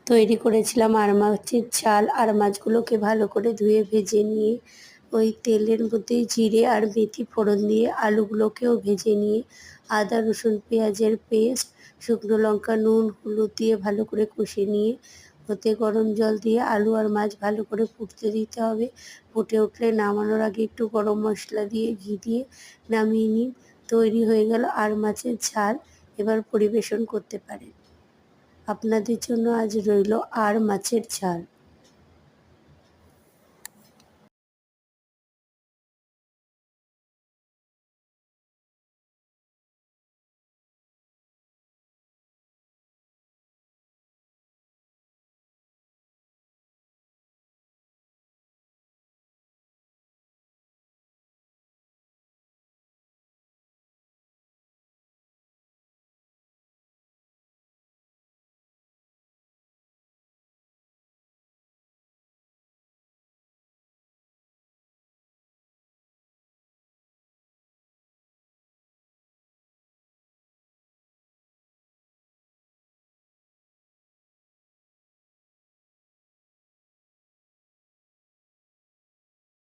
তৈরি করেছিলাম আর মাছের ঝাল। আর মাছগুলোকে ভালো করে ধুয়ে ভেজে নিয়ে ওই তেলের মধ্যে জিরে আর মেথি ফোড়ন দিয়ে আলুগুলোকেও ভেজে নিয়ে আদা রসুন পেঁয়াজের পেস্ট, শুকনো লঙ্কা, নুন, হলুদ দিয়ে ভালো করে কষে নিয়ে ওতে গরম জল দিয়ে আলু আর মাছ ভালো করে ফুটতে দিতে হবে। ফুটে উঠলে নামানোর আগে একটু গরম মশলা দিয়ে ঘি দিয়ে নামিয়ে নিন। তৈরি হয়ে গেল আর মাছের ঝাল। এবার পরিবেশন করতে পারেন। আপনাদের জন্য আজ রইল আর মাছের ঝাল।